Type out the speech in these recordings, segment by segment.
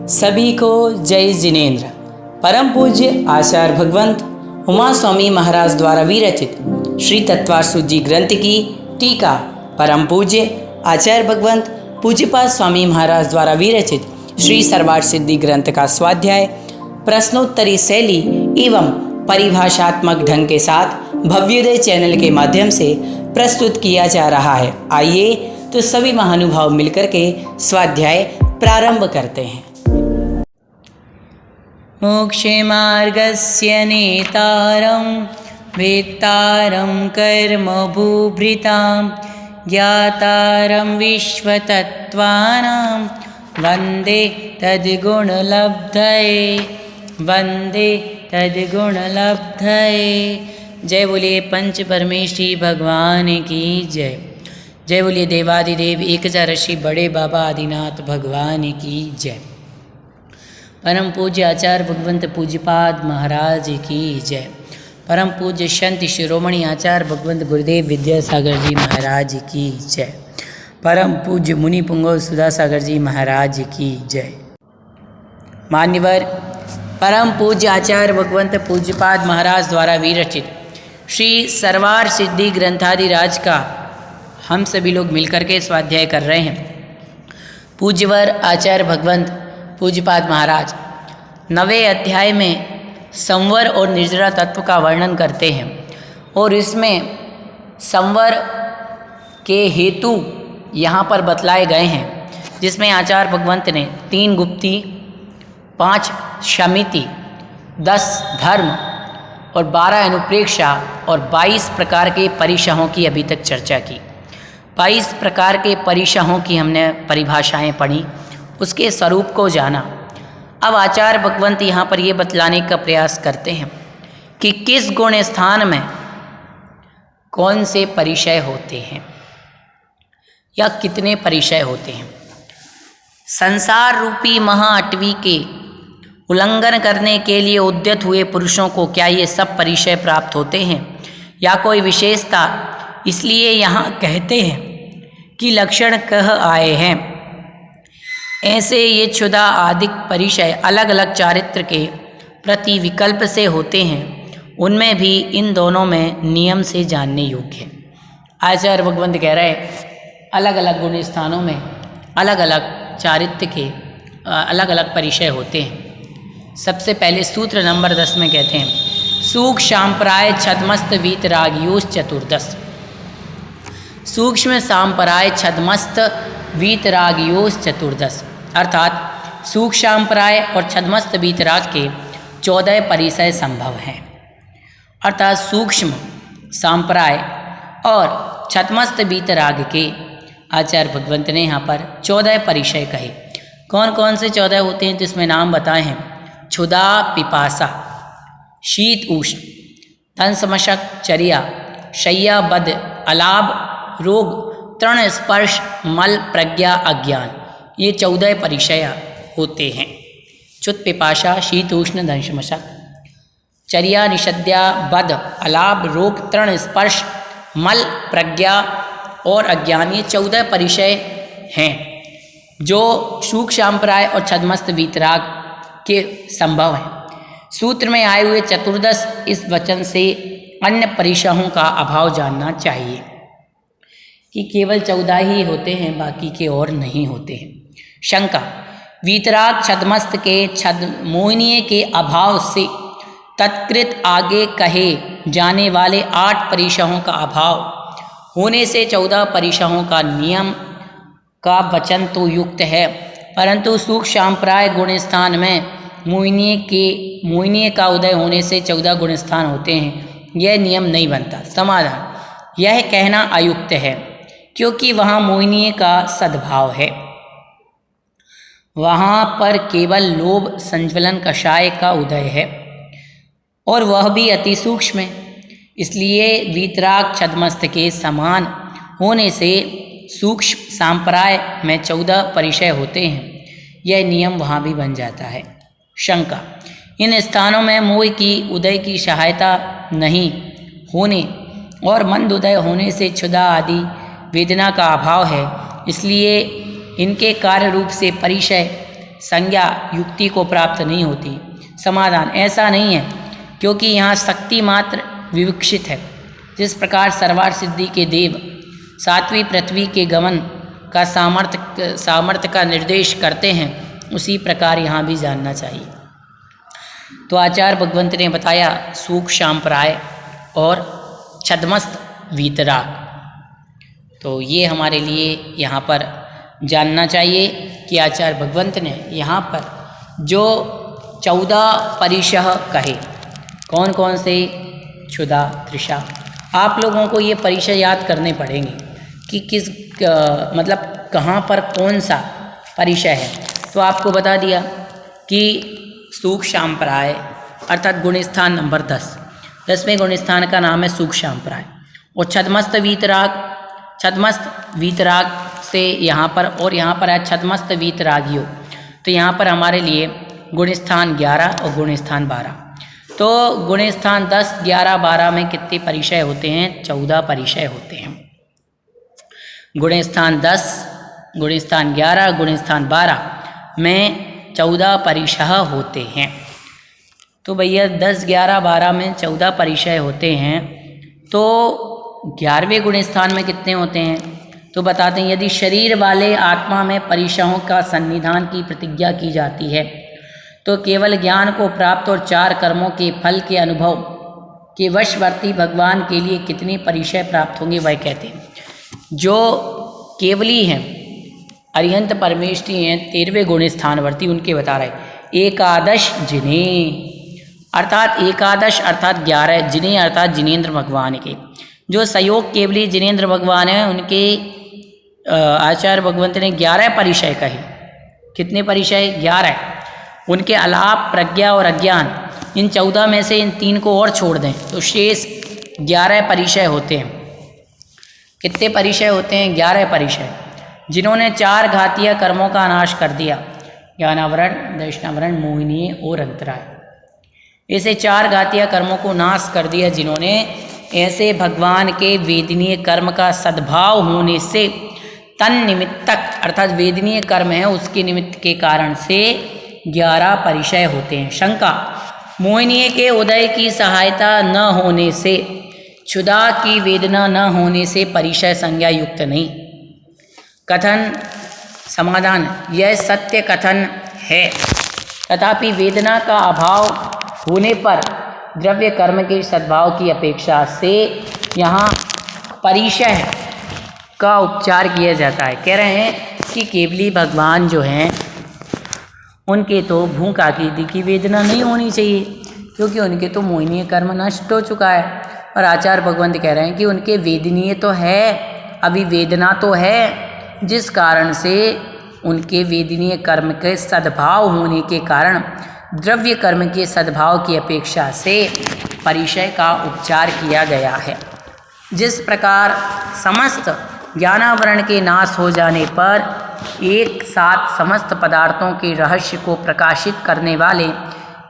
सभी को जय जिनेन्द्र। परम पूज्य आचार्य भगवंत उमा स्वामी महाराज द्वारा विरचित श्री तत्वार्थ जी ग्रंथ की टीका परम पूज्य आचार्य भगवंत पूज्यपाद स्वामी महाराज द्वारा विरचित श्री सर्वार्थ सिद्धि ग्रंथ का स्वाध्याय प्रश्नोत्तरी शैली एवं परिभाषात्मक ढंग के साथ भव्योदय चैनल के माध्यम से प्रस्तुत किया जा रहा है। आइए तो सभी महानुभाव मिलकर के स्वाध्याय प्रारंभ करते हैं। मोक्षे मार्गस्य नेतारं वेत्तारं कर्म भूभृतां ज्ञातारं विश्वतत्त्वानां वन्दे तद्गुणलब्धये। जय बोलिए पंच परमेश्वरी भगवान की जय। जय बोलिए देवादिदेव एकजा ऋषि बड़े बाबा आदिनाथ भगवान की जय। परम पूज्य आचार्य भगवंत पूज्यपाद महाराज की जय। परम पूज्य संत शिरोमणि आचार्य भगवंत गुरुदेव विद्यासागर जी महाराज की जय। परम पूज्य मुनि पुंगव सुधासागर जी महाराज की जय। मान्यवर परम पूज्य आचार्य भगवंत पूज्यपाद महाराज द्वारा विरचित श्री सर्वार्थ सिद्धि ग्रंथादिराज का हम सभी लोग मिलकर के स्वाध्याय कर रहे हैं। पूज्यवर आचार्य भगवंत पूज्यपाद महाराज 9वें अध्याय में संवर और निर्जरा तत्व का वर्णन करते हैं और इसमें संवर के हेतु यहाँ पर बतलाए गए हैं, जिसमें आचार्य भगवंत ने 3 गुप्ती, 5 शमिति, 10 धर्म और 12 अनुप्रेक्षा और 22 प्रकार के परिशहों की अभी तक चर्चा की। 22 प्रकार के परिशहों की हमने परिभाषाएं पढ़ी, उसके स्वरूप को जाना। अब आचार्य भगवंत यहाँ पर ये बतलाने का प्रयास करते हैं कि किस गुण स्थान में कौन से परिचय होते हैं या कितने परिचय होते हैं। संसार रूपी महाअटवी के उल्लंघन करने के लिए उद्यत हुए पुरुषों को क्या ये सब परिचय प्राप्त होते हैं या कोई विशेषता? इसलिए यहाँ कहते हैं कि लक्षण कह आए हैं। ऐसे ये क्षुधा आदि परिचय अलग अलग चारित्र के प्रति विकल्प से होते हैं, उनमें भी इन दोनों में नियम से जानने योग्य है। आचार्य भगवंत कह रहे अलग अलग गुण स्थानों में अलग अलग चारित्र के अलग अलग परिचय होते हैं। सबसे पहले सूत्र नंबर 10 में कहते हैं सूक्ष्म सांप्राय छदमस्त वीतरागयोश चतुर्दश। सूक्ष्म सांप्राय छदमस्त वीतरागयोश चतुर्दश अर्थात सूक्ष्म सांप्राय और छदमस्त वीतराग के 14 परिचय संभव हैं। अर्थात सूक्ष्म सांप्राय और छदमस्त वीतराग के आचार्य भगवंत ने यहाँ पर 14 परिचय कहे। कौन कौन से 14 होते हैं तो इसमें नाम बताए हैं क्षुधा पिपासा, शीत उष्ण, तंसमशक चर्या, शय्या बद, अलाभ रोग, तृण स्पर्श, मल प्रज्ञा अज्ञान, ये 14 परिचय होते हैं। क्षुत पिपाशा, शीत उष्ण, दंशमशक, चर्या, निषद्या, बद, अलाभ रोग, तृण स्पर्श, मल प्रज्ञा और अज्ञान, ये 14 परिचय हैं जो सूक्ष्म सांप्राय और छदमस्त वीतराग के संभव हैं। सूत्र में आए हुए चतुर्दश इस वचन से अन्य परिचयों का अभाव जानना चाहिए कि केवल 14 ही होते हैं, बाकी के और नहीं होते हैं। शंका वीतराग छदमस्त के छद मोहिनीय के अभाव से तत्कृत आगे कहे जाने वाले 8 परिचयों का अभाव होने से 14 परिचयों का नियम का वचन तो युक्त है, परंतु सूक्ष्म सांप्राय गुण स्थान में मोहिनीय का उदय होने से 14 गुण स्थान होते हैं, यह नियम नहीं बनता। समाधान यह कहना अयुक्त है, क्योंकि वहाँ मोहिनीय का सद्भाव है। वहाँ पर केवल लोभ संज्वलन कषाय का उदय है और वह भी अति सूक्ष्म है। इसलिए वीतराग छदमस्त के समान होने से सूक्ष्म सांप्राय में 14 परिचय होते हैं, यह नियम वहाँ भी बन जाता है। शंका इन स्थानों में मोह की उदय की सहायता नहीं होने और मंद उदय होने से क्षुधा आदि वेदना का अभाव है, इसलिए इनके कार्य रूप से परिचय संज्ञा युक्ति को प्राप्त नहीं होती। समाधान, ऐसा नहीं है, क्योंकि यहाँ शक्ति मात्र विवक्षित है। जिस प्रकार सर्वार सिद्धि के देव सातवीं पृथ्वी के गमन का सामर्थ्य का निर्देश करते हैं, उसी प्रकार यहाँ भी जानना चाहिए। तो आचार्य भगवंत ने बताया सूक्ष्म सांप्राय और छद्मस्त वीतराग। तो ये हमारे लिए यहाँ पर जानना चाहिए कि आचार्य भगवंत ने यहाँ पर जो 14 परिशह कहे, कौन कौन से? क्षुधा, तृषा। आप लोगों को ये परिशह याद करने पड़ेंगे कि किस मतलब कहाँ पर कौन सा परिशह है। तो आपको बता दिया कि सूक्ष्म सांप्राय अर्थात गुणस्थान नंबर 10, 10वें गुणस्थान का नाम है सूक्ष्म सांप्राय। और छद्मस्त वीतराग से यहाँ पर, और यहाँ पर है छद्मस्त वीतरागियों। तो यहाँ पर हमारे लिए गुणस्थान 11 और गुणस्थान 12। तो गुणस्थान 10, 11, 12 में कितने परिशय होते हैं? 14 परिशय होते हैं। गुणस्थान 10, गुणस्थान 11, गुणस्थान 12 में 14 परिशय होते हैं। तो भैया 10, 11, 12 में 14 परिशय होते हैं, तो 11वें गुणस्थान में कितने होते हैं? तो बताते हैं, यदि शरीर वाले आत्मा में परिशयों का सन्निधान की प्रतिज्ञा की जाती है, तो केवल ज्ञान को प्राप्त और 4 कर्मों के फल के अनुभव के वशवर्ती भगवान के लिए कितने परिशय प्राप्त होंगे? वह कहते हैं जो केवली हैं, अरिहंत परमेष्ठी हैं, 13वें गुणस्थानवर्ती, उनके बता रहे एकादश जिन्हें, अर्थात एकादश अर्थात 11 जिन्हें अर्थात जिनेन्द्र भगवान के, जो सहयोग केवली जिनेन्द्र भगवान हैं, उनके आचार्य भगवंत ने 11 परिशय कहे। कितने परिशय? 11। उनके अलाप प्रज्ञा और अज्ञान, इन 14 में से इन 3 को और छोड़ दें तो शेष 11 परिशय होते हैं। कितने परिशय होते हैं? 11 परिशय। जिन्होंने 4 घातीय कर्मों का नाश कर दिया, ज्ञानावरण, दर्शनावरण, मोहिनी और अंतराय, ऐसे 4 घातीय कर्मों को नाश कर दिया जिन्होंने, ऐसे भगवान के वेदनीय कर्म का सद्भाव होने से तन निमित्तक अर्थात वेदनीय कर्म है उसके निमित्त के कारण से 11 परिशय होते हैं। शंका, मोहिनी के उदय की सहायता न होने से, क्षुधा की वेदना न होने से परिशय संज्ञा युक्त नहीं। कथन, समाधान, यह सत्य कथन है, तथापि वेदना का अभाव होने पर द्रव्य कर्म के सद्भाव की अपेक्षा से यहाँ परिशय का उपचार किया जाता है। कह रहे हैं कि केवली भगवान जो हैं उनके तो भूख आदि की वेदना नहीं होनी चाहिए, क्योंकि उनके तो मोहिनीय कर्म नष्ट हो चुका है। और आचार्य भगवंत कह रहे हैं कि उनके वेदनीय तो है, अभी वेदना तो है, जिस कारण से उनके वेदनीय कर्म के सद्भाव होने के कारण द्रव्य कर्म के सद्भाव की अपेक्षा से परिशय का उपचार किया गया है। जिस प्रकार समस्त ज्ञानावरण के नाश हो जाने पर एक साथ समस्त पदार्थों के रहस्य को प्रकाशित करने वाले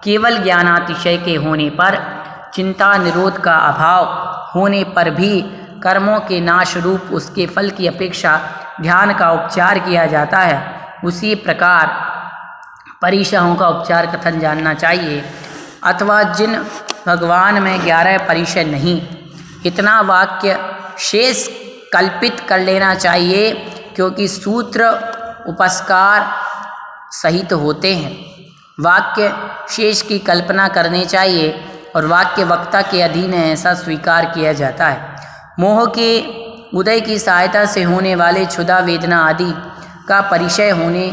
केवल ज्ञानातिशय के होने पर, चिंता निरोध का अभाव होने पर भी कर्मों के नाश रूप उसके फल की अपेक्षा ध्यान का उपचार किया जाता है, उसी प्रकार परिशयों का उपचार कथन जानना चाहिए। अथवा जिन भगवान में 11 परिशय नहीं, इतना वाक्य शेष कल्पित कर लेना चाहिए, क्योंकि सूत्र उपस्कार सहित होते हैं। वाक्य शेष की कल्पना करनी चाहिए और वाक्य वक्ता के अधीन है, ऐसा स्वीकार किया जाता है। मोह के उदय की सहायता से होने वाले क्षुधा वेदना आदि का परिचय होने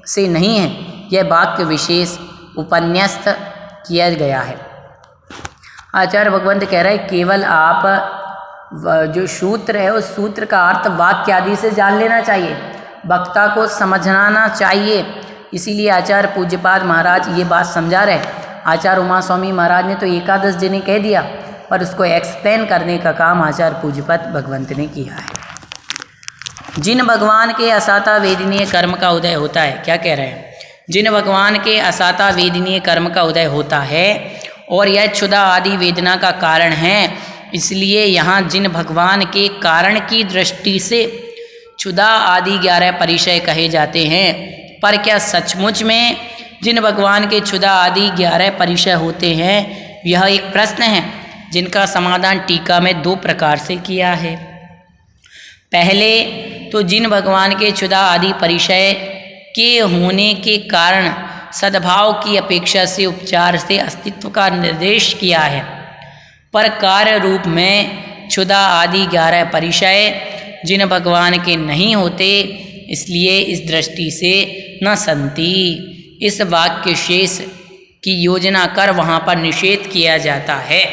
से नहीं है, यह वाक्य विशेष उपन्यस्त किया गया है। आचार्य भगवंत कह रहे हैं केवल आप जो सूत्र है उस सूत्र का अर्थ वाक्य आदि से जान लेना चाहिए, वक्ता को समझना चाहिए। इसीलिए आचार्य पूज्यपाद महाराज ये बात समझा रहे। आचार्य उमा स्वामी महाराज ने तो एकादश जिन्हें कह दिया, पर उसको एक्सप्लेन करने का काम आचार्य पूज्यपाद भगवंत ने किया है। जिन भगवान के असाता वेदनीय कर्म का उदय होता है, क्या कह रहे हैं? जिन भगवान के असाता वेदनीय कर्म का उदय होता है और यह क्षुधा आदि वेदना का कारण है, इसलिए यहाँ जिन भगवान के कारण की दृष्टि से क्षुधा आदि 11 परिचय कहे जाते हैं, पर क्या सचमुच में जिन भगवान के क्षुधा आदि 11 परिचय होते हैं? यह एक प्रश्न है जिनका समाधान टीका में 2 प्रकार से किया है। पहले तो जिन भगवान के क्षुधा आदि परिचय के होने के कारण सद्भाव की अपेक्षा से उपचार से अस्तित्व का निर्देश किया है, पर कार्य रूप में क्षुधा आदि 11 परिचय जिन भगवान के नहीं होते, इसलिए इस दृष्टि से न संति इस वाक्य शेष की योजना कर वहाँ पर निषेध किया जाता है।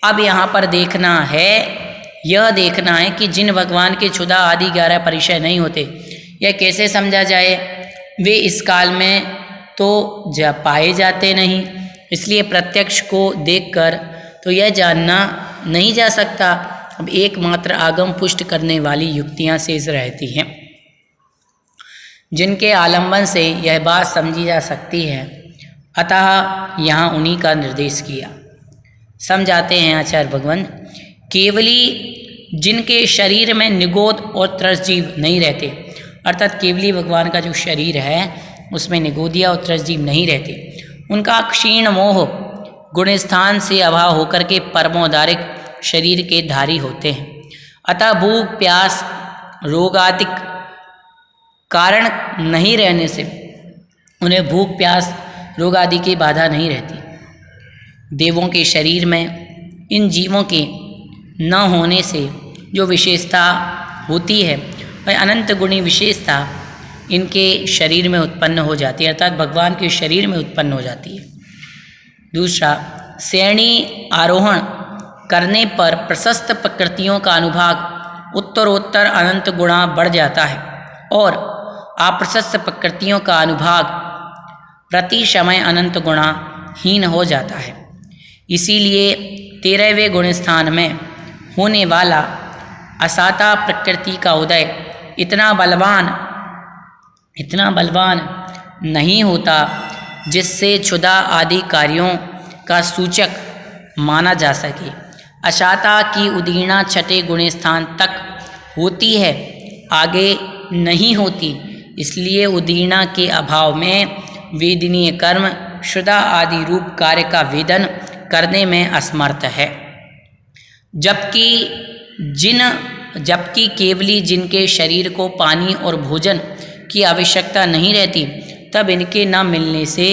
अब यहाँ पर यह देखना है कि जिन भगवान के क्षुधा आदि 11 परिचय नहीं होते, यह कैसे समझा जाए? वे इस काल में तो पाए जाते नहीं, इसलिए प्रत्यक्ष को देखकर तो यह जानना नहीं जा सकता। अब एकमात्र आगम पुष्ट करने वाली युक्तियाँ शेष रहती हैं, जिनके आलंबन से यह बात समझी जा सकती है। अतः यहाँ उन्हीं का निर्देश किया। समझाते हैं आचार्य भगवान। केवली जिनके शरीर में निगोद और त्रसजीव नहीं रहते, अर्थात केवली भगवान का जो शरीर है उसमें निगोदिया और त्रसजीव नहीं रहते, उनका क्षीण मोह गुणस्थान से अभाव होकर के परमोदारिक शरीर के धारी होते हैं। अतः भूख प्यास रोगादिक कारण नहीं रहने से उन्हें भूख प्यास रोग आदि की बाधा नहीं रहती। देवों के शरीर में इन जीवों के न होने से जो विशेषता होती है वह अनंत गुणी विशेषता इनके शरीर में उत्पन्न हो जाती है, अर्थात भगवान के शरीर में उत्पन्न हो जाती है। दूसरा, श्रेणी आरोहण करने पर प्रशस्त प्रकृतियों का अनुभाग उत्तरोत्तर अनंत गुणा बढ़ जाता है और अप्रशस्त प्रकृतियों का अनुभाग प्रति समय अनंत गुणा हीन हो जाता है। इसीलिए 13वें गुण स्थान में होने वाला असाता प्रकृति का उदय इतना बलवान नहीं होता जिससे क्षुधा आदि कार्यों का सूचक माना जा सके। अशाता की उदीर्णा 6ठे गुण स्थान तक होती है, आगे नहीं होती, इसलिए उदीर्णा के अभाव में वेदनीय कर्म क्षुधा आदि रूप कार्य का वेदन करने में असमर्थ है। जबकि केवली जिनके शरीर को पानी और भोजन की आवश्यकता नहीं रहती, तब इनके न मिलने से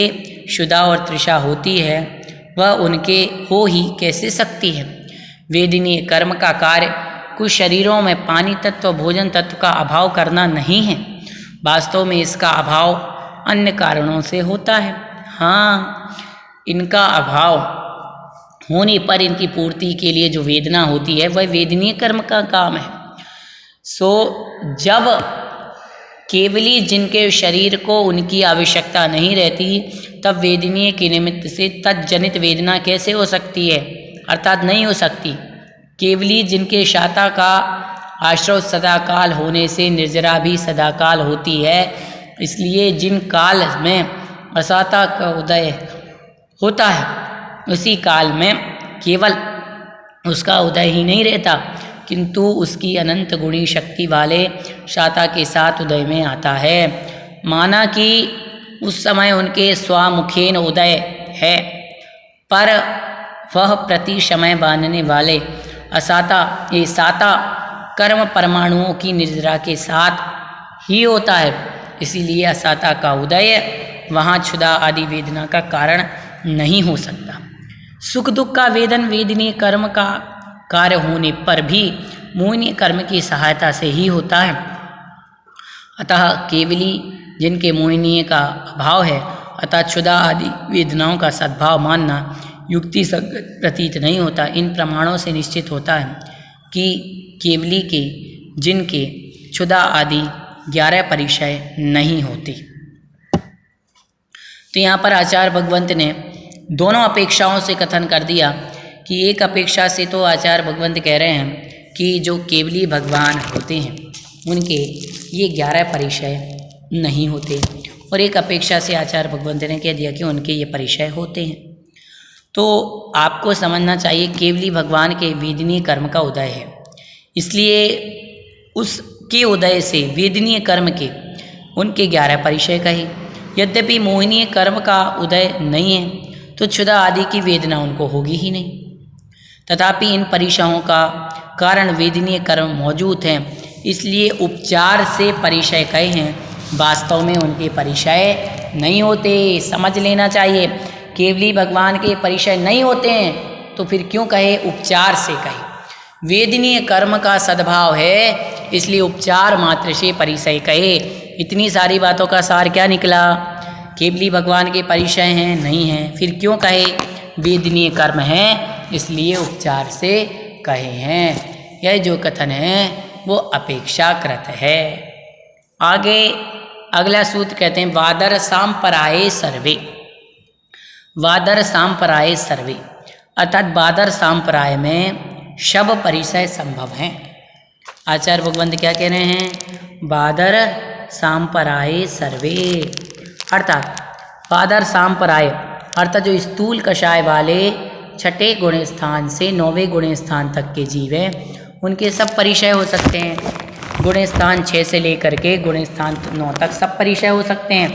क्षुधा और तृषा होती है, वह उनके हो ही कैसे सकती है। वेदनीय कर्म का कार्य कुछ शरीरों में पानी तत्व भोजन तत्व का अभाव करना नहीं है, वास्तव में इसका अभाव अन्य कारणों से होता है। हाँ, इनका अभाव होने पर इनकी पूर्ति के लिए जो वेदना होती है वह वेदनीय कर्म का काम है। जब केवली जिनके शरीर को उनकी आवश्यकता नहीं रहती, तब वेदनीय के निमित्त से तज्जनित वेदना कैसे हो सकती है, अर्थात नहीं हो सकती। केवली जिनके शाता का आश्रय सदाकाल होने से निर्जरा भी सदाकाल होती है, इसलिए जिन काल में असाता का उदय होता है उसी काल में केवल उसका उदय ही नहीं रहता, किंतु उसकी अनंत गुणी शक्ति वाले शाता के साथ उदय में आता है। माना कि उस समय उनके स्वामुखेन उदय है, पर वह प्रति समय बांधने वाले साता कर्म परमाणुओं की निर्जरा के साथ ही होता है, इसीलिए असाता का उदय वहाँ क्षुधा आदि वेदना का कारण नहीं हो सकता। सुख दुख का वेदन वेदनीय कर्म का कार्य होने पर भी मोहनीय कर्म की सहायता से ही होता है। अतः केवली जिनके मोहनीय का अभाव है, अतः क्षुधा आदि वेदनाओं का सद्भाव मानना युक्ति संगत प्रतीत नहीं होता। इन प्रमाणों से निश्चित होता है कि केवली के जिनके क्षुधा आदि 11 परिचय नहीं होते। तो यहाँ पर आचार्य भगवंत ने दोनों अपेक्षाओं से कथन कर दिया कि एक अपेक्षा से तो आचार्य भगवंत कह रहे हैं कि जो केवली भगवान होते हैं उनके ये 11 परिचय नहीं होते, और एक अपेक्षा से आचार्य भगवंत ने कह दिया कि उनके ये परिचय होते हैं। तो आपको समझना चाहिए केवली भगवान के वेदनीय कर्म का उदय है, इसलिए उसके उदय से वेदनीय कर्म के उनके 11 परिचय कहे। यद्यपि मोहिनीय कर्म का उदय नहीं है तो क्षुधा आदि की वेदना उनको होगी ही नहीं, तथापि इन परिचयों का कारण वेदनीय कर्म मौजूद हैं, इसलिए उपचार से परिचय कहे हैं। वास्तव में उनके परिचय नहीं होते, समझ लेना चाहिए। केवली भगवान के परिचय नहीं होते हैं तो फिर क्यों कहे उपचार से कहे। वेदनीय कर्म का सद्भाव है, इसलिए उपचार मात्र से परिचय कहे। इतनी सारी बातों का सार क्या निकला? केवली भगवान के परिचय हैं नहीं हैं, फिर क्यों कहे वेदनीय कर्म हैं, इसलिए उपचार से कहे हैं। यह जो कथन है वो अपेक्षाकृत है। आगे अगला सूत्र कहते हैं वादर सांपराये सर्वे। वादर सांपराये सर्वे अर्थात वादर सांप्राय में शब परिचय संभव हैं। आचार्य भगवंत क्या कह रहे हैं? वादर सांपराये सर्वे अर्थात वादर सांपराय अर्थात जो स्थूल कषाय वाले छठे गुण स्थान से 9वें गुण स्थान तक के जीव हैं, उनके सब परिचय हो सकते हैं। गुण स्थान 6 से लेकर के गुण स्थान 9 तक सब परिचय हो सकते हैं।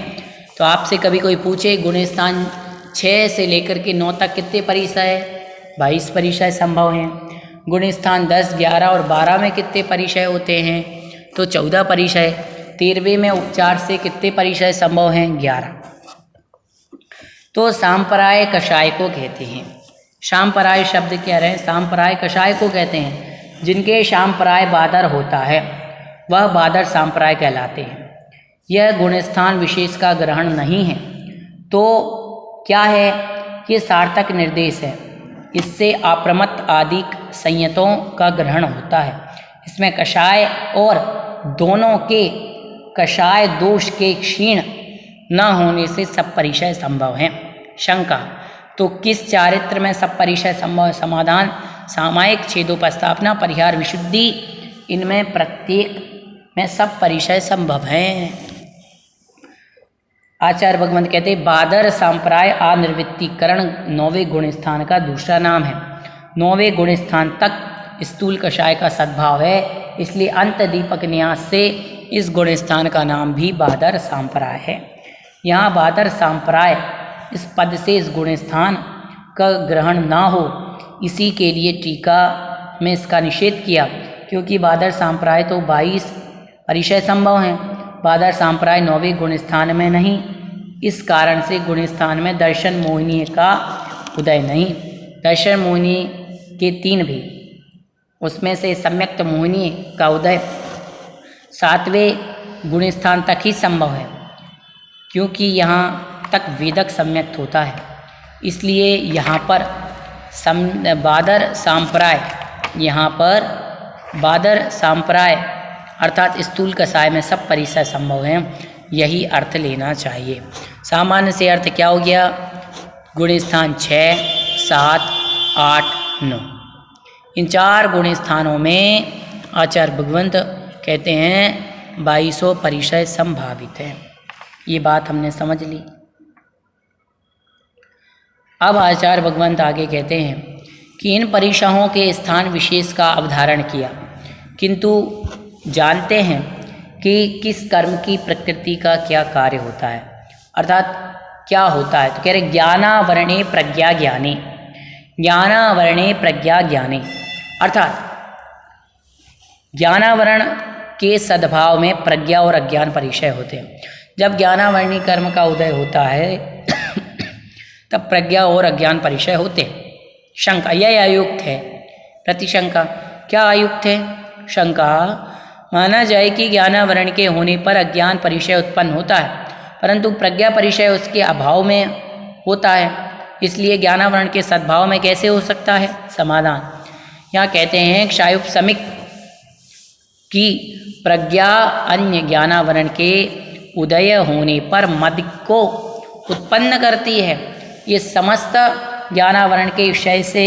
तो आपसे कभी कोई पूछे गुण स्थान 6 से लेकर के 9 तक कितने परिचय? 22 परिचय संभव हैं। गुण स्थान 10, 11 और 12 में कितने परिचय होते हैं? तो 14 परिचय। 13वें में उपचार से कितने परिचय संभव हैं? 11। तो सांपराय कषाय को कहते हैं। सांपराय शब्द कह रहे हैं, सांपराय कषाय को कहते हैं। जिनके सांपराय बादर होता है वह बादर सांपराय कहलाते हैं। यह गुणस्थान विशेष का ग्रहण नहीं है। तो क्या है? ये सार्थक निर्देश है। इससे अप्रमत्त आदि संयतों का ग्रहण होता है। इसमें कषाय और दोनों के कषाय दोष के क्षीण न होने से सब परिचय संभव हैं। शंका, तो किस चारित्र में सब परिचय संभव? समाधान, सामायिक, छेदोपस्थापना, परिहार, विशुद्धि, इनमें प्रत्येक में सब परिचय संभव हैं। आचार्य भगवंत कहते हैं बादर सांप्राय अनिर्वृत्तीकरण 9वें गुण स्थान का दूसरा नाम है। 9वें गुण स्थान तक स्थूल कषाय का सद्भाव है, इसलिए अंत दीपक न्यास से इस गुण स्थान का नाम भी बादर सांप्राय है। यहाँ बादर सांप्राय इस पद से इस गुण स्थान का ग्रहण ना हो, इसी के लिए टीका में इसका निषेध किया, क्योंकि बादर सांप्राय तो 22 परिचय संभव हैं। बादर सांप्राय 9वें गुण स्थान में नहीं, इस कारण से गुण स्थान में दर्शन मोहिनी का उदय नहीं। दर्शन मोहिनी के 3 भी, उसमें से सम्यक्त मोहिनी का उदय 7वें गुण स्थान तक ही संभव है, क्योंकि यहाँ तक वेदक सम्यक्त होता है। इसलिए यहाँ पर बादर सांप्राय, यहाँ पर बादर सांप्राय अर्थात स्थूल कषाय में सब परिचय संभव हैं, यही अर्थ लेना चाहिए। सामान्य से अर्थ क्या हो गया? गुण स्थान 6, 7, 8, 9, इन 4 गुण स्थानों में आचार्य भगवंत कहते हैं 2200 परिचय संभावित है। ये बात हमने समझ ली। अब आचार्य भगवंत आगे कहते हैं कि इन परिचयों के स्थान विशेष का अवधारण किया, किंतु जानते हैं कि किस कर्म की प्रकृति का क्या कार्य होता है, अर्थात क्या होता है। तो कह रहे ज्ञानावरणे प्रज्ञा ज्ञाने, ज्ञानावरणे प्रज्ञा ज्ञाने अर्थात ज्ञानावरण के सद्भाव में प्रज्ञा और अज्ञान परिचय होते हैं। जब ज्ञानावरणी कर्म का उदय होता है तब प्रज्ञा और अज्ञान परिचय होते हैं। शंका, यह अयुक्त है। प्रतिशंका, क्या अयुक्त है? शंका, माना जाए कि ज्ञानावरण के होने पर अज्ञान परिचय उत्पन्न होता है, परंतु प्रज्ञा परिचय उसके अभाव में होता है, इसलिए ज्ञानावरण के सद्भाव में कैसे हो सकता है? समाधान, यहाँ कहते हैं क्षायुपसमिक की प्रज्ञा अन्य ज्ञानावरण के उदय होने पर मद को उत्पन्न करती है। ये समस्त ज्ञानावरण के विषय से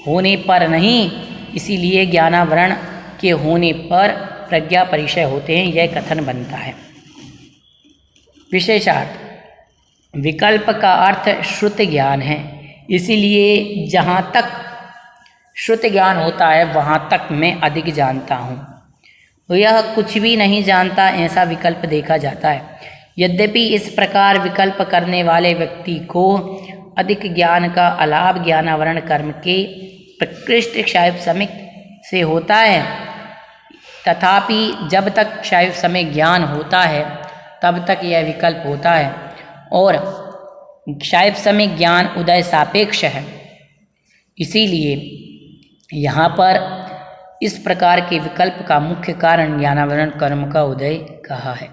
होने पर नहीं, इसीलिए ज्ञानावरण के होने पर प्रज्ञा परिचय होते हैं, यह कथन बनता है। विशेषार्थ, विकल्प का अर्थ श्रुत ज्ञान है, इसीलिए जहाँ तक श्रुत ज्ञान होता है वहाँ तक मैं अधिक जानता हूँ। यह कुछ भी नहीं जानता, ऐसा विकल्प देखा जाता है। यद्यपि इस प्रकार विकल्प करने वाले व्यक्ति को अधिक ज्ञान का अलाभ ज्ञानावरण कर्म के प्रकृष्ट क्षायव समिक से होता है, तथापि जब तक क्षायव समय ज्ञान होता है तब तक यह विकल्प होता है और क्षायव समय ज्ञान उदय सापेक्ष है। इसीलिए यहाँ पर इस प्रकार के विकल्प का मुख्य कारण ज्ञानावरण कर्म का उदय कहा है।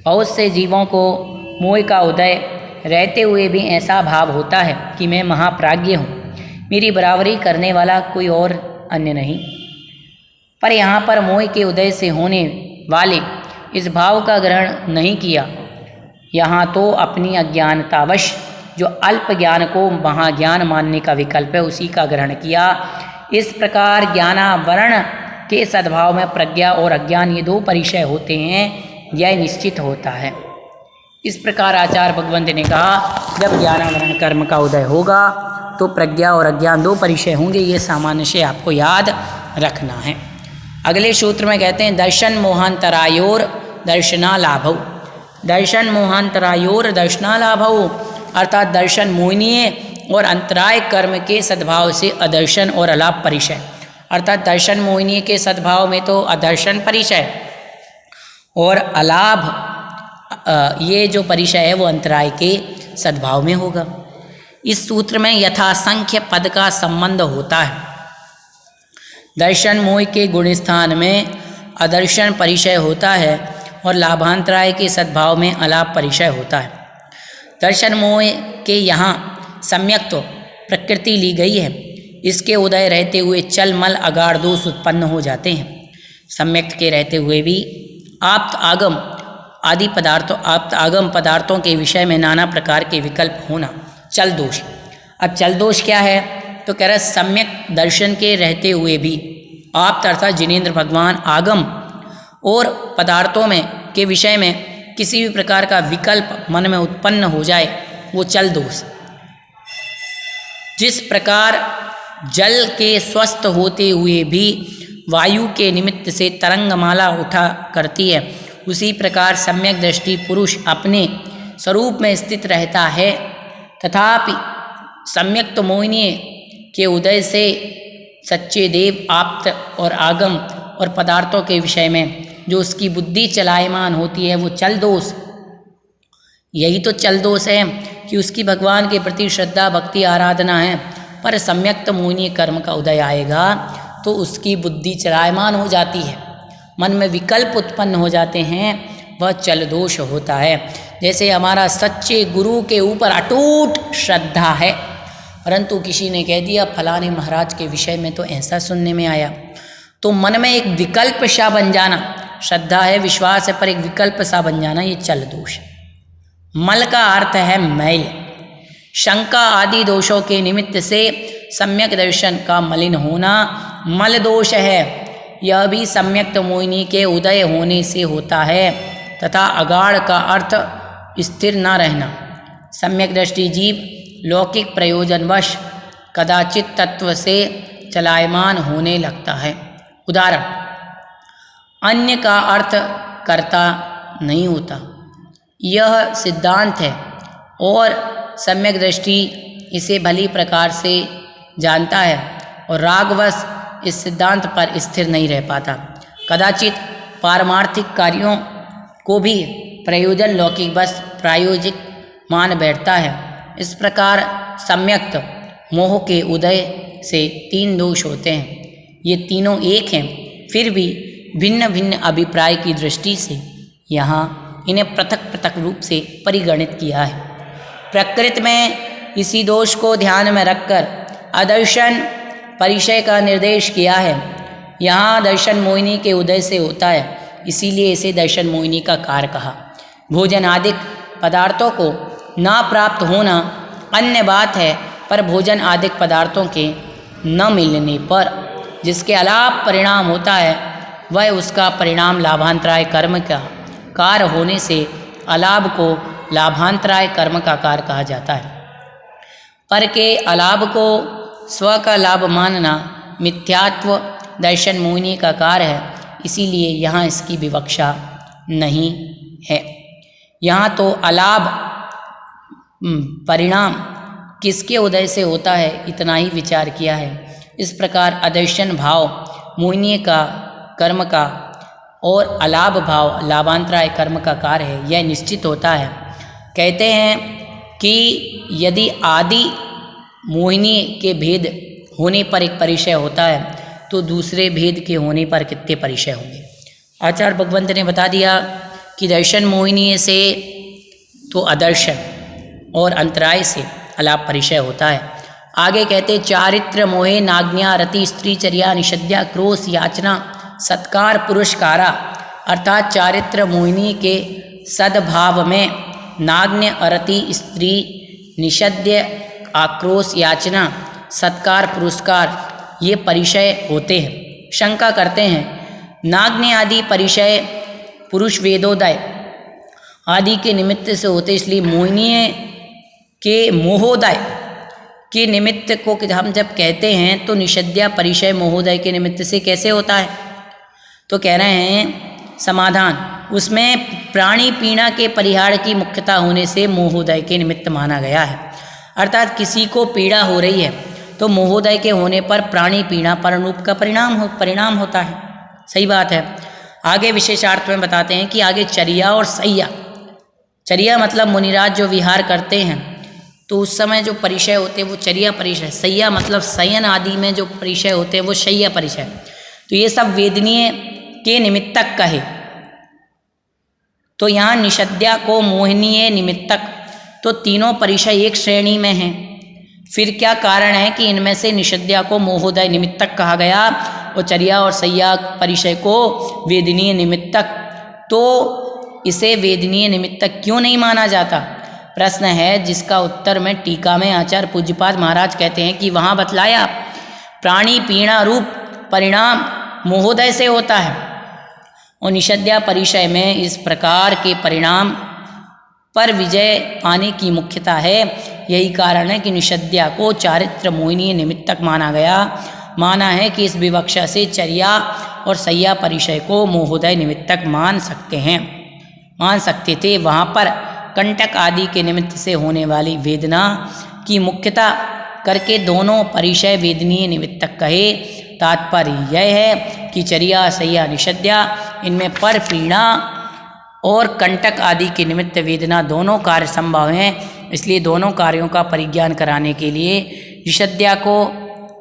बहुत से जीवों को मोह का उदय रहते हुए भी ऐसा भाव होता है कि मैं महाप्राज्ञ हूँ, मेरी बराबरी करने वाला कोई और अन्य नहीं। पर यहाँ पर मोह के उदय से होने वाले इस भाव का ग्रहण नहीं किया। यहाँ तो अपनी अज्ञानतावश जो अल्प ज्ञान को महाज्ञान मानने का विकल्प है उसी का ग्रहण किया। इस प्रकार ज्ञानावरण के सद्भाव में प्रज्ञा और अज्ञान ये दो परिचय होते हैं, यह निश्चित होता है। इस प्रकार आचार्य भगवंत ने कहा जब ज्ञानावरण कर्म का उदय होगा तो प्रज्ञा और अज्ञान दो परिचय होंगे, ये सामान्य से आपको याद रखना है। अगले सूत्र में कहते हैं दर्शन मोहांतरायोर दर्शनालाभौ। दर्शन मोहांतरायोर दर्शनालाभौ अर्थात दर्शन मोहनीय और अंतराय कर्म के सद्भाव से अदर्शन और अलाभ परिचय, अर्थात दर्शन मोहनीय के सद्भाव में तो अदर्शन परिचय और अलाभ ये जो परिचय है वो अंतराय के सद्भाव में होगा। इस सूत्र में यथासंख्य पद का संबंध होता है। दर्शन मोह के गुण स्थान में अदर्शन परिचय होता है और लाभांतराय के सद्भाव में अलाभ परिचय होता है। दर्शन मोह के यहाँ सम्यक तो प्रकृति ली गई है, इसके उदय रहते हुए चल मल अगाढ़ दोष उत्पन्न हो जाते हैं। सम्यक के रहते हुए भी आप्त आगम आदि पदार्थों आप्त आगम पदार्थों के विषय में नाना प्रकार के विकल्प होना चल दोष। अब चल दोष क्या है तो कह रहा है सम्यक दर्शन के रहते हुए भी आप्त अर्थात जिनेंद्र भगवान आगम और पदार्थों में के विषय में किसी भी प्रकार का विकल्प मन में उत्पन्न हो जाए वो चल दोष। जिस प्रकार जल के स्वस्थ होते हुए भी वायु के निमित्त से तरंगमाला उठा करती है, उसी प्रकार सम्यक दृष्टि पुरुष अपने स्वरूप में स्थित रहता है। तथापि सम्यक तो मोहिनी के उदय से सच्चे देव आप्त और आगम और पदार्थों के विषय में जो उसकी बुद्धि चलायमान होती है वो चल दोष। यही तो चल दोष है कि उसकी भगवान के प्रति श्रद्धा भक्ति आराधना है, पर सम्यक्त मोहिनी कर्म का उदय आएगा तो उसकी बुद्धि चलायमान हो जाती है, मन में विकल्प उत्पन्न हो जाते हैं, वह चल दोष होता है। जैसे हमारा सच्चे गुरु के ऊपर अटूट श्रद्धा है, परंतु किसी ने कह दिया फलाने महाराज के विषय में तो ऐसा सुनने में आया, तो मन में एक विकल्प सा बन जाना, श्रद्धा है विश्वास है पर एक विकल्प सा बन जाना, ये चल दोष। मल का अर्थ है मैल, शंका आदि दोषों के निमित्त से सम्यक दर्शन का मलिन होना मल दोष है। यह भी सम्यक्त मोहिनी के उदय होने से होता है तथा अगाढ़ का अर्थ स्थिर न रहना। सम्यक दृष्टि जीव लौकिक प्रयोजनवश कदाचित तत्व से चलायमान होने लगता है। उदाहरण, अन्य का अर्थ कर्ता नहीं होता, यह सिद्धांत है और सम्यक दृष्टि इसे भली प्रकार से जानता है और रागवश इस सिद्धांत पर स्थिर नहीं रह पाता। कदाचित पारमार्थिक कार्यों को भी प्रयोजन लौकिक बस प्रायोजिक मान बैठता है। इस प्रकार सम्यक्त मोह के उदय से तीन दोष होते हैं। ये तीनों एक हैं, फिर भी भिन्न भिन्न अभिप्राय की दृष्टि से यहाँ इन्हें पृथक पृथक रूप से परिगणित किया है। प्रकृति में इसी दोष को ध्यान में रखकर अदर्शन परिचय का निर्देश किया है। यहाँ दर्शन मोहिनी के उदय से होता है, इसीलिए इसे दर्शन मोहिनी का कार्य कहा। भोजन आदि पदार्थों को ना प्राप्त होना अन्य बात है, पर भोजन आदि पदार्थों के न मिलने पर जिसके अलाप परिणाम होता है वह उसका परिणाम लाभांतराय कर्म का कार्य होने से अलाभ को लाभांतराय कर्म का कार्य कहा जाता है। पर के अलाभ को स्व का लाभ मानना मिथ्यात्व दर्शन मोहिनी का कार्य है। इसीलिए यहाँ इसकी विवक्षा नहीं है। यहाँ तो अलाभ परिणाम किसके उदय से होता है इतना ही विचार किया है। इस प्रकार अदर्शन भाव मोहिनीय का कर्म का और अलाभ भाव लाभांतराय कर्म का कार्य है, यह निश्चित होता है। कहते हैं कि यदि आदि मोहिनी के भेद होने पर एक परिचय होता है तो दूसरे भेद के होने पर कितने परिचय होंगे। आचार्य भगवंत ने बता दिया कि दर्शन मोहिनी से तो अदर्शन और अंतराय से अलाप परिचय होता है। आगे कहते चारित्र मोहे नाज्ञा रति स्त्री चर्या निषद्या क्रोश याचना सत्कार पुरस्कारा, अर्थात चारित्र मोहिनी के सद्भाव में नाग्न अरति स्त्री निषद्य आक्रोश याचना सत्कार पुरस्कार ये परिचय होते हैं। शंका करते हैं नाग्न आदि परिचय पुरुष वेदोदय आदि के निमित्त से होते, इसलिए मोहिनी के मोहोदय के निमित्त को हम जब कहते हैं तो निषद्या परिचय मोहोदय के निमित्त से कैसे होता है। तो कह रहे हैं समाधान, उसमें प्राणी पीड़ा के परिहार की मुख्यता होने से मोहोदय के निमित्त माना गया है। अर्थात किसी को पीड़ा हो रही है तो मोहोदय के होने पर प्राणी पीड़ा पररूप का परिणाम होता है। सही बात है। आगे विशेषार्थ में बताते हैं कि आगे चर्या और सैया, चर्या मतलब मुनिराज जो विहार करते हैं तो उस समय जो परिचय होते हैं वो चर्या परिचय, सैया मतलब शयन आदि में जो परिचय होते हैं वो शैया परिचय। तो ये सब वेदनीय के निमित्तक कहे। तो यहाँ निषद्या को मोहिनीय निमित्तक, तो तीनों परिचय एक श्रेणी में हैं। फिर क्या कारण है कि इनमें से निषद्या को मोहोदय निमित्तक कहा गया और चर्या और सैया परिचय को वेदनीय निमित्तक, तो इसे वेदनीय निमित्तक क्यों नहीं माना जाता, प्रश्न है जिसका उत्तर में टीका में आचार्य पूज्यपाद महाराज कहते हैं कि वहाँ बतलाया प्राणी पीड़ा रूप परिणाम मोहोदय से होता है और निषद्या परिचय में इस प्रकार के परिणाम पर विजय पाने की मुख्यता है। यही कारण है कि निषद्या को चारित्र मोहिनी निमित्तक माना है कि इस विवक्षा से चर्या और सैया परिचय को मोहोदय निमित्तक मान सकते थे। वहाँ पर कंटक आदि के निमित्त से होने वाली वेदना की मुख्यता करके दोनों परिचय वेदनीय निमित्तक कहे। तात्पर्य यह है कि चर्या सैया निषद्या इनमें पर पीड़ा और कंटक आदि के निमित्त वेदना दोनों कार्य संभव हैं, इसलिए दोनों कार्यों का परिज्ञान कराने के लिए निषद्या को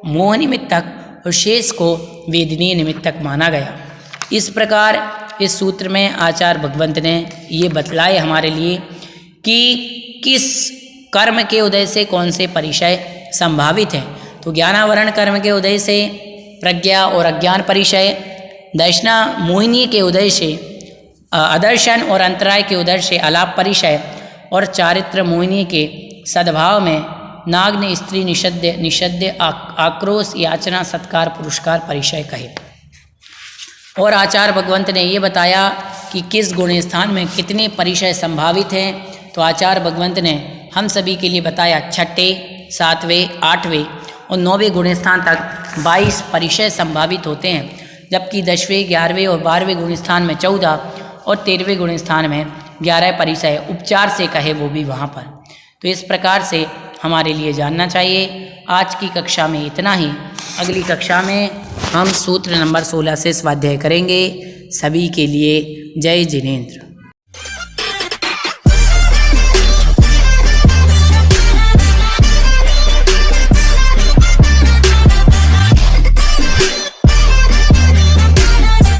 मोह निमित्तक और शेष को वेदनीय निमित्तक माना गया। इस प्रकार इस सूत्र में आचार्य भगवंत ने ये बतलाए हमारे लिए कि किस कर्म के उदय से कौन से परिचय संभावित हैं। तो ज्ञानावरण कर्म के उदय से प्रज्ञा और अज्ञान परिचय, दर्शना मोहिनी के उदय से अदर्शन और अंतराय के उदय से अलाप परिचय और चारित्र मोहिनी के सद्भाव में नाग्न स्त्री निषद्य आक्रोश याचना सत्कार पुरस्कार परिचय कहे। और आचार्य भगवंत ने ये बताया कि किस गुण स्थान में कितने परिचय संभावित हैं। तो आचार्य भगवंत ने हम सभी के लिए बताया 6ठे, 7वें, 8वें और 9वें गुण स्थान तक 22 परिचय संभावित होते हैं, जबकि 10वें, 11वें और 12वें गुण स्थान में 14 और 13वें गुण स्थान में 11 परिचय उपचार से कहे, वो भी वहाँ पर। तो इस प्रकार से हमारे लिए जानना चाहिए। आज की कक्षा में इतना ही। अगली कक्षा में हम सूत्र नंबर 16 से स्वाध्याय करेंगे। सभी के लिए जय जिनेंद्र।